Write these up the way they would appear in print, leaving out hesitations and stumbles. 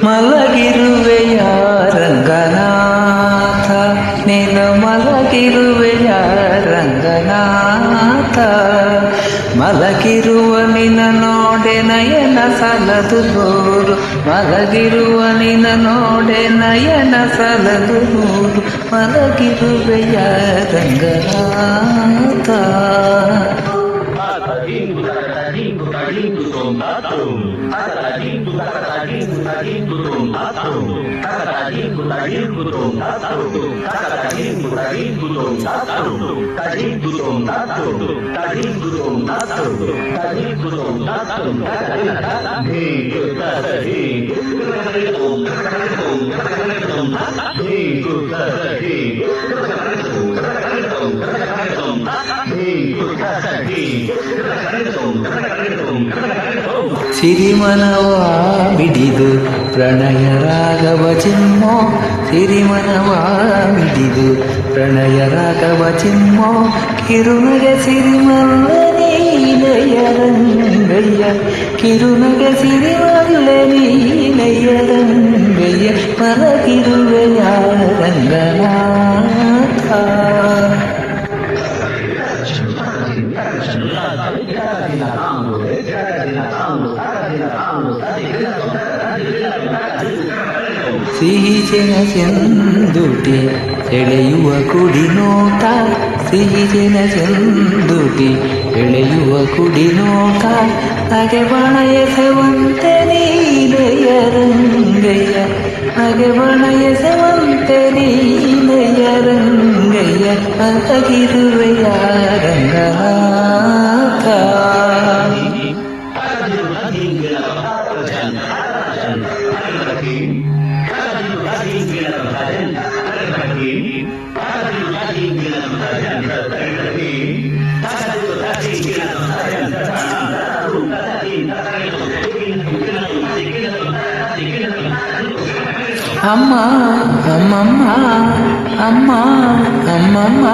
ಮಲಗಿರುವೆಯ ರಂಗನಾಥ ನೀನು ಮಲಗಿರುವೆಯ ರಂಗನಾಥ ಮಲಗಿರುವ ನಿನ್ನ ನೋಡೆ ನಯನ ಸಲದು ನೂರು ಮಲಗಿರುವ ನಿನ್ನ ನೋಡೆ ನಯನ ಸಲದು ನೂರು ಮಲಗಿರುವೆಯ ರಂಗನಾಥ ಸಿರಿಮನವ ಬಿಡಿದು ಪ್ರಣಯ ರಾಗವ ಚಿಮ್ಮೋ ಸಿರಿಮನವ ಬಿಡಿದು ಪ್ರಣಯ ರಾಗವ ಚಿಮ್ಮೋ ಕಿರುನಗೆ ಸಿರಿಮಲ್ಲ ನೀಲಯ ರಂಗಯ್ಯ ಕಿರುನಗೆ ಸಿರಿಮಲ್ಲ ನೀಲಯ ರಂಗಯ್ಯ ಮಲಗಿರುವೆಯ ರಂಗನಾಥ ಸಿಹಿ ಜನ ಚೆಂದುಟಿ ಎಳೆಯುವ ಕುಡಿ ನೋಟ ಸಿಹಿ ಜನ ಚೆಂದುಟಿ ಎಳೆಯುವ ಕುಡಿ ನೋಟ ನಗೆ ಬಣ ಎಸೆವಂತೆ ನೀಲಯ ರಂಗಯ್ಯ ನಗೆ ಬಣ ಎಸೆವಂತೆ ನೀಲಯ ರಂಗಯ್ಯ ಮಲಗಿರುವೆಯ ರಂಗನಾಥ ಅಮ್ಮ ಅಮ್ಮಮ್ಮ ಅಮ್ಮ ಅಮ್ಮಮ್ಮ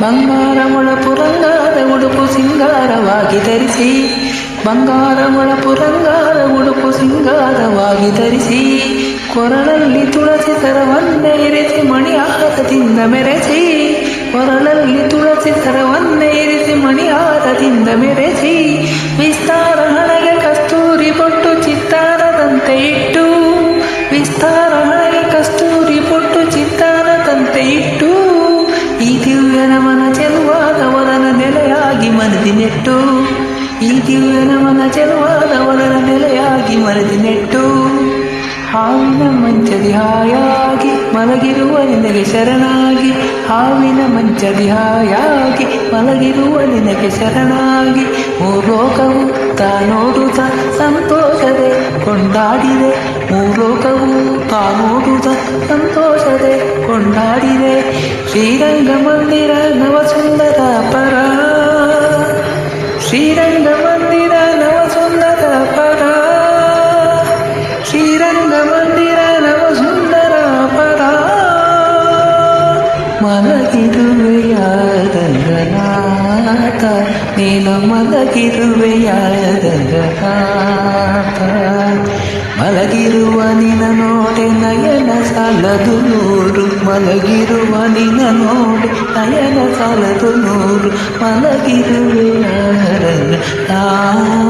ಬಂಗಾರ ಮೊಳಪುರಂಗಾರ ಉಡುಪು ಸಿಂಗಾರವಾಗಿ ಧರಿಸಿ ಬಂಗಾರ ಮೊಳಪುರಂಗಾರ ಉಡುಪು ಸಿಂಗಾರವಾಗಿ ಧರಿಸಿ ಕೊರಳಲ್ಲಿ ತುಳಸಿ ಸರವನ್ನೇ ಇರಿಸಿ ಮಣಿಹಾರದಿಂದ ಮೆರೆಸಿ ಕೊರಳಲ್ಲಿ ತುಳಸಿ ಸರವನ್ನೇ ಇರಿಸಿ ಮಣಿಹಾರದಿಂದ ಮೆರೆಸಿ ವಿಸ್ತಾರ ಹಣಗೆ ಕಸ್ತೂರಿ ಪೊಟ್ಟು ಚಿತ್ತಾರದಂತೆ ಇಟ್ಟು ವಿಸ್ತಾರ ಹಣಗೆ ಕಸ್ತೂರಿ ಪೊಟ್ಟು ಚಿತ್ತಾರದಂತೆ ಇಟ್ಟು ಈ ದಿವ್ಯ ನಮನ ಚೆಲುವಾದ ವರನ ನೆಲೆಯಾಗಿ ಮನದಿ ನೆಟ್ಟು ಈ ದಿವ್ಯ ನಮನ ಚೆಲುವಾದ ವರನ ನೆಲೆಯಾಗಿ ಮನದಿ ನೆಟ್ಟು ಹಾವಿನ ಮಂಚದಿ ಹಾಯಾಗಿ ಮಲಗಿರುವ ನಿನಗೆ ಶರಣಾಗಿ ಹಾವಿನ ಮಂಚದಿ ಹಾಯಾಗಿ ಮಲಗಿರುವ ನಿನಗೆ ಶರಣಾಗಿ ಮೂರ್ಲೋಕವು ತಾನೋಡುತ್ತ ಸಂತೋಷದೆ ಕೊಂಡಾಡಿದೆ ಮೂರ್ಲೋಕವು ತಾನೋಡುತ್ತ ಸಂತೋಷದೆ ಕೊಂಡಾಡಿದೆ ಶ್ರೀರಂಗ ಮಂದಿರ ನವಸುಂದರ ಪರ ಶ್ರೀರಂಗ ಮಂದಿರ ನವಸುಂದರ ಪರ ಶ್ರೀರಂಗ ಮಂದಿರ ನವಸುಂದರ ಪರ ಮಲಗಿರುವೆಯ ರಂಗನಾಥ ನೀನು ಮಲಗಿರುವೆಯ ರಂಗನಾಥ ಮಲಗಿರುವ ನಿನ ನೋಡೆ ನಯನ ಸಾಲದು ನೂರು ಮಲಗಿರುವ ನಿನ ನೋಡೆ ನಯನ ಸಾಲದು ನೂರು ಮಲಗಿರುವೆಯ ರಂಗನಾಥ